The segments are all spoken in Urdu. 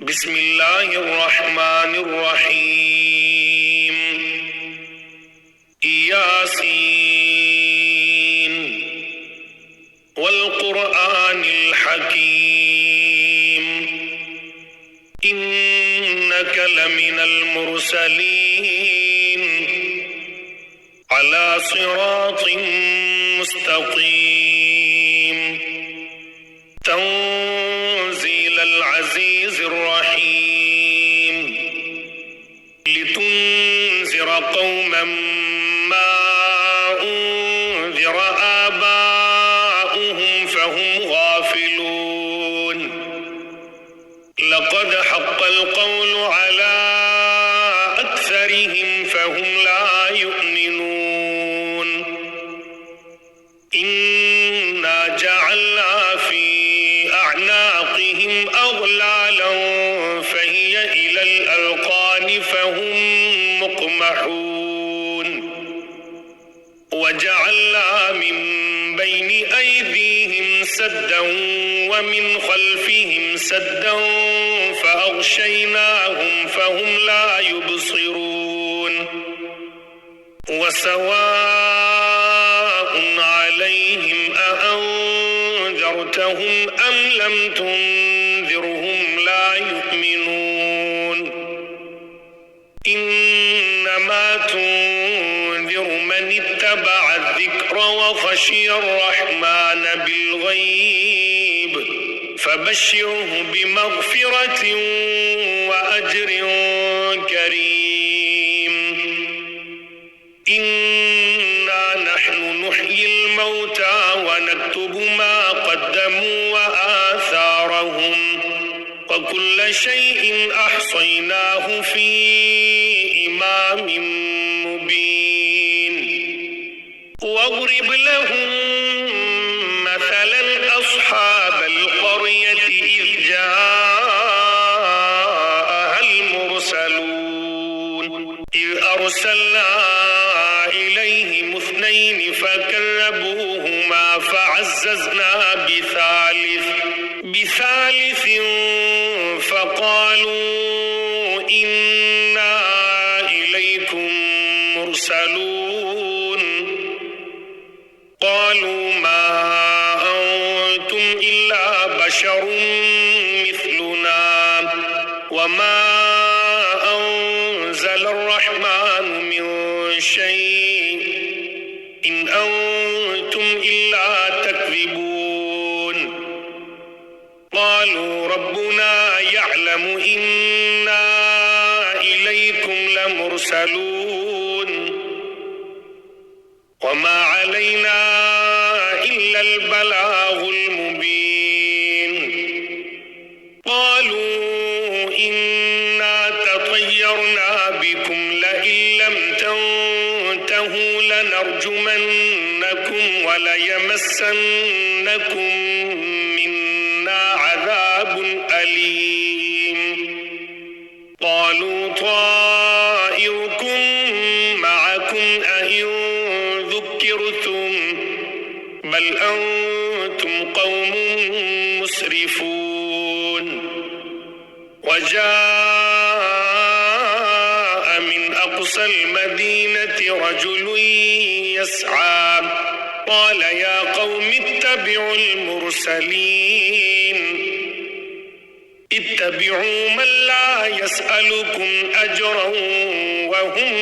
بسم الله الرحمن الرحيم. ياسين والقرآن الحكيم إنك لمن المرسلين على صراط مستقيم تنزيل العزيز الرحيم لتنذر قوما ما أنذر آباؤهم فهم غافلون لقد حق القول على أكثرهم فهم لا يؤمنون إنا جعلنا في أعناقهم أغلالا فهي إلى الأذقان فهم مقمحون وجعلنا من بين أيديهم سدا ومن خلفهم سدا فأغشيناهم فهم لا يبصرون وسواء عليهم أأنذرتهم أم لم تنذرهم لا يؤمنون إنما تنذر من اتبع الذكر وخشي الرحمن بالغيب فبشره بمغفرة وأجر كريم إنا نحن نحيي الموتى ونكتب ما قدموا وآثارهم وكل شيء أحصيناه في إمام مبين واضرب لهم مثلا أصحاب القرية إذ جاءها المرسلون إذ أرسلنا إليهم اثنين فكذبوهما فعززنا بثالث فقالوا إنا إليكم مرسلون قالوا ما أنتم إلا بشر مثلنا وما أنزل الرحمن من شيء إن أنتم إلا تكذبون قالوا ربنا يعلم إنا إليكم لمرسلون وما علينا إلا البلاغ المبين قالوا إنا تطيرنا بكم لئن لم تنتهوا لنرجمنكم وليمسنكم منا عذاب أليم قالوا طائركم معكم أئن ذكرتم بل أنتم قوم مسرفون وجاء من أقصى المدينة رجل يسعى قال يا قوم اتبعوا المرسلين اتبعوا من لا يسألكم أجرا وهم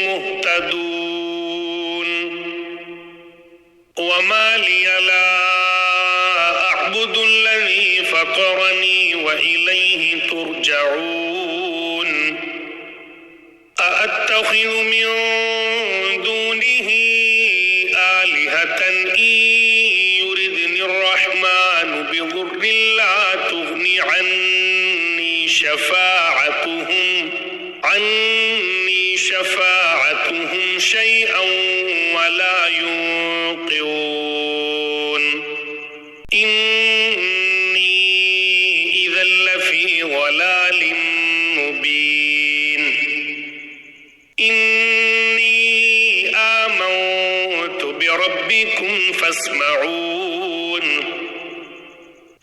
مهتدون وما لي لا أعبد الذي فطرني وإليه ترجعون أأتخذ من دونه آلهة إن يردني الرحمن بضر لا تغني عني شفاعتهم شيئا ولا ينقذون إني إذا لفي ضلال مبين إني آمنت بربكم فاسمعون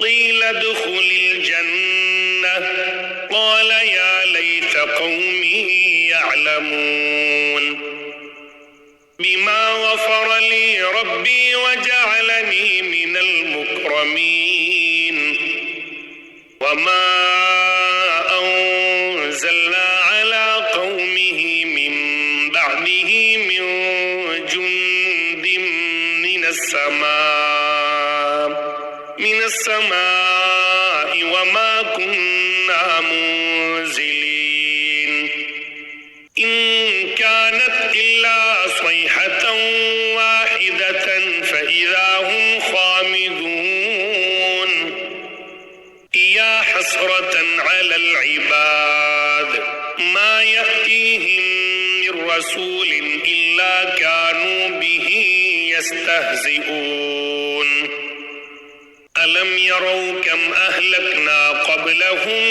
قيل ادخل الجنة قال يا ليت قومي يعلمون بما غفر لي ربي وجعلني من المكرمين وما أنزلنا على قومه من بعده من جند من السماء وما كنا منزلين إن كانت إلا صيحة واحدة فإذا هم خامدون يا حسرة على العباد ما يأتيهم من رسول إلا كانوا به يستهزئون ألم يروا كم أهلكنا قبلهم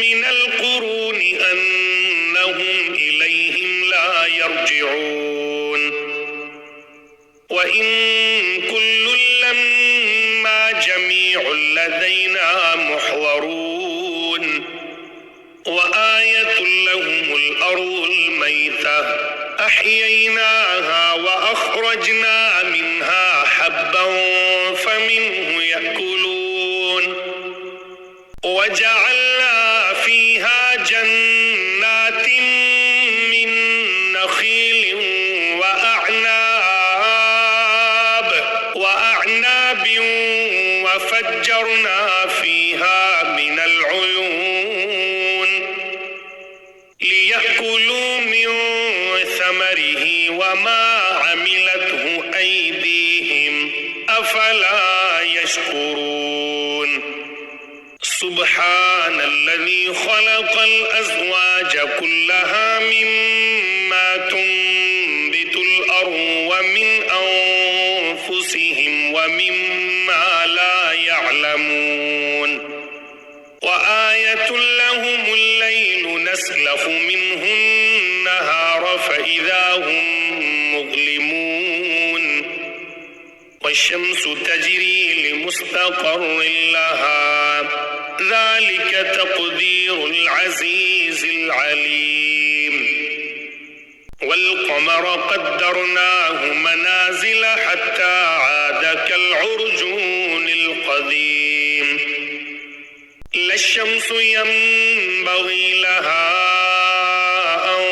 من القرون أنهم إليهم لا يرجعون وإن كل لما جميع لدينا محضرون وآية لهم الأرض الميتة أحييناها وأخرجنا منها حبا فمنه يأكلون وجعلنا فيها جنات من نخيل وأعناب وفجرنا فيها من العيون ليأكلوا من ثمره وما عملته أيديهم أفلا يشكرون سبحان الذي خلق الأزواج كلها مما تنبت الأرض ومن أنفسهم ومما لا يعلمون وآية لهم الليل نسلخ منه النهار فإذا هم مظلمون والشمس تجري لمستقر لها ذلك تقدير العزيز العليم والقمر قدرناه منازل حتى عاد كالعرجون القديم لا الشمس ينبغي لها أن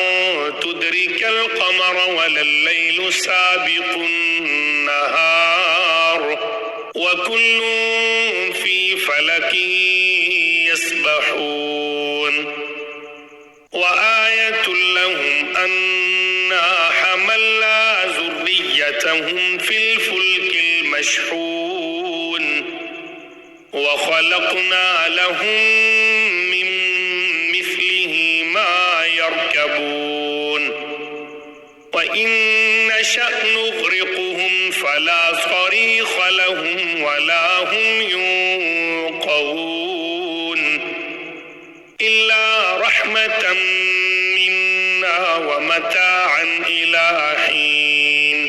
تدرك القمر ولا الليل سابق النهار وكل في فلك يسبحون وآية لهم أنا حملنا ذريتهم في الفلك المشحون وخلقنا لهم من مثله ما يركبون وإن نشأ نغرقهم فلا صريخ لهم ولا هم ينقذون إلا رحمة منا ومتاعا إلى حين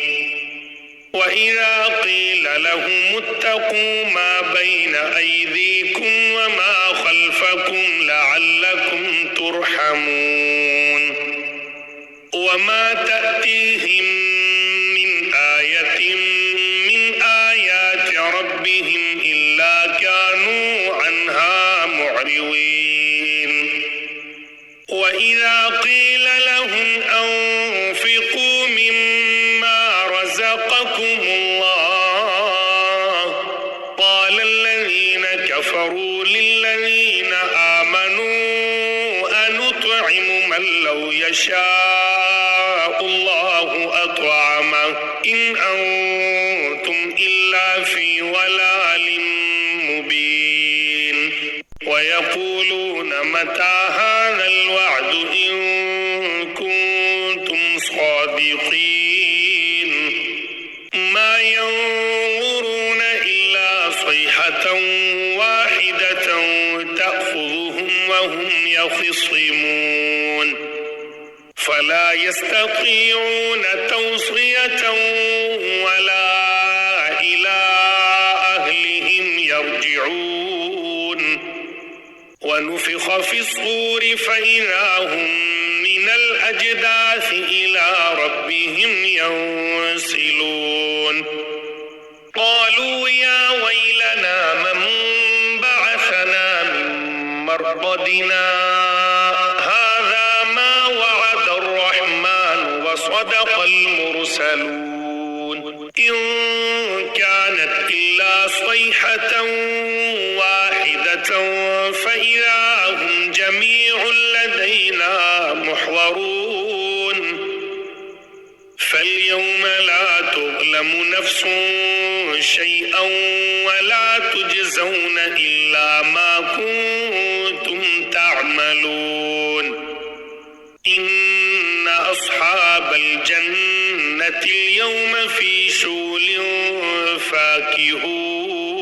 وإذا قيل لهم اتقوا ما بين أيديكم وما خلفكم لعلكم ترحمون وما تأتيهم من آية من آيات ربهم إلا كانوا عنها معرضين وإذا قيل لهم أنفقوا مما رزقكم الله قال الذين كفروا للذين آمنوا أنطعم من لو يشاء الله أطعمه إن أنتم إلا في ضلال مبين ويقولون متى هذا الوعد إن كنتم صادقين ما ينظرون إلا صيحة واحدة تأخذهم وهم يخصمون فلا يستطيعون توصية ولا إلى أهلهم يرجعون ونفخ في الصور فإذا هم من الأجداث إلى ربهم ينسلون قالوا يا ويلنا من بعثنا من مرقدنا هذا ما وعد الرحمن وصدق المرسلون إن كانت إلا صيحة واحدة فإذا هم جميع لدينا محضرون فاليوم لا تظلم نفس شيئا ولا تجزون إلا ما كنتم تعملون إن أصحاب الجنة اليوم في شغل فاكهون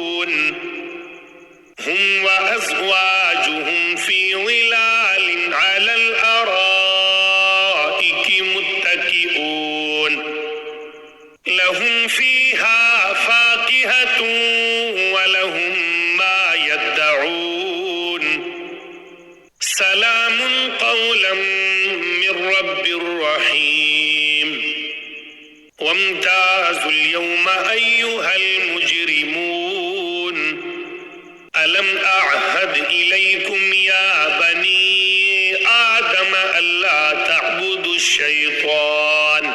هم وأزواجهم في ظلال على الأرائك متكئون لهم فيها فاكهة ولهم ما يدعون سلام قولا من رب رحيم وامتازوا اليوم أيها المجرمون ألم أعهد إليكم يا بني آدم ألا تعبدوا الشيطان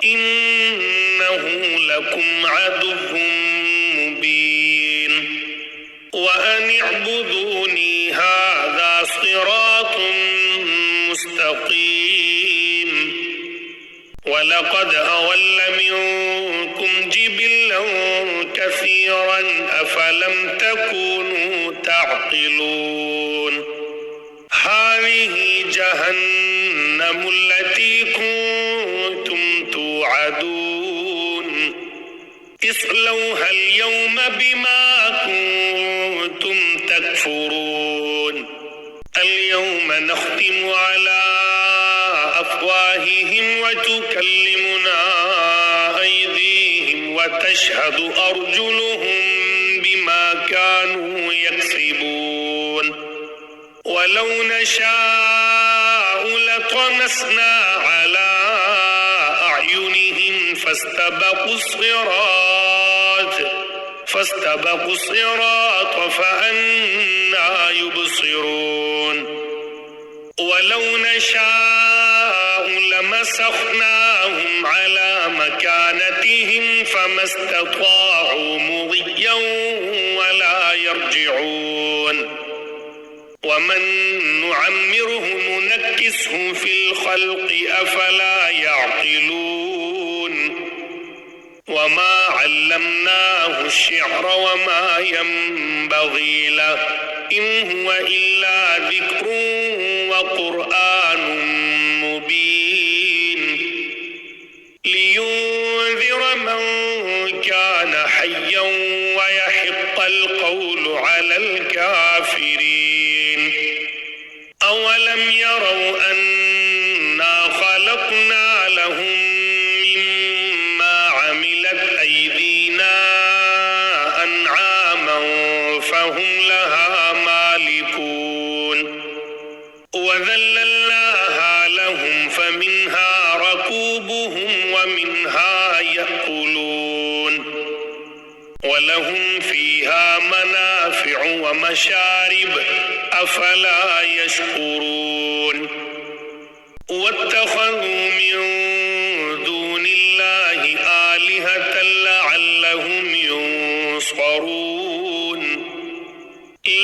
إنه لكم عدو مبين وأن اعبدوني هذا صراط مستقيم ولقد أضل منكم جبلا كثيرا أفلم تكونوا تعقلون هذه جهنم التي كنتم توعدون اصلوها اليوم بما كنتم تكفرون اليوم نختم على أفواههم وتكلمنا أيديهم وتشهد أرجلهم بما كانوا يكسبون ولو نشاء لطمسنا على أعينهم فاستبقوا الصراط فأنى يبصرون ولو نشاء لمسخناهم على مكانتهم فما استطاعوا مضيا ولا يرجعون ومن نعمره ننكسه في الخلق أفلا يعقلون وما علمناه الشعر وما ينبغي له إن هو إلا ذكر وقرآن مبين لينذر من كان حيا ويحق القول على الكافرين أولم يروا أنا خلقنا لهم مما عملت أيدينا أنعاما فهم لها مالكون وذللناها لهم فمنها ركوبهم ومنها يأكلون ولهم فيها منافع ومشارب أفلا يشكرون واتخذوا من دون الله آلهة لعلهم ينصرون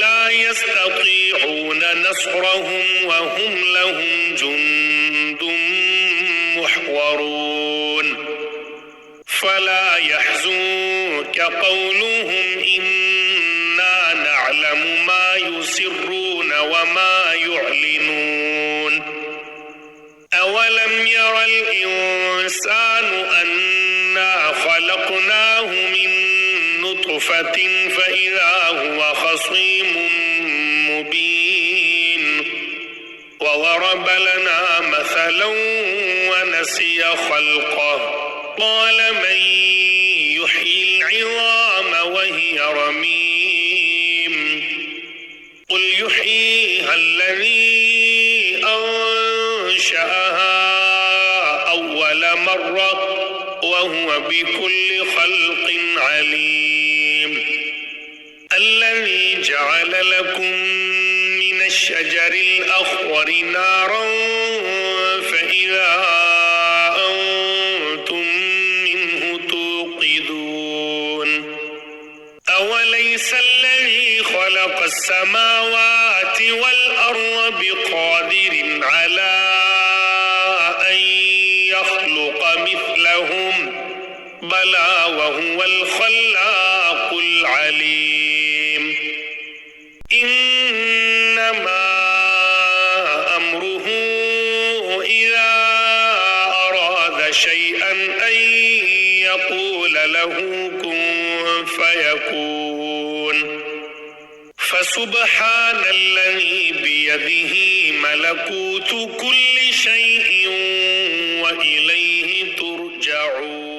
لا يستطيعون نصرهم وهم لهم جند محضرون فلا يحزنك قولهم إنا نعلم ما يسرون وما يعلنون أولم ير الإنسان أنا خلقناه من نطفة فإذا هو خصيم مبين وضرب لنا مثلا ونسي خلقه قال من يحيي العظام وهي رميم قل يحيي يحييها الذي أنشأها أول مرة وهو بكل خلق عليم الذي جعل لكم من الشجر الأخضر نارا فإذا أنتم منه توقدون أوليس الذي خلق السماوات والأرض بقادر على أن يخلق مثلهم بلى وهو الخلاق العليم إنما أمره إذا أراد شيئا أن يقول له كن فيكون فسبحان الذي بيده ملكوت كل شيء وإليه ترجعون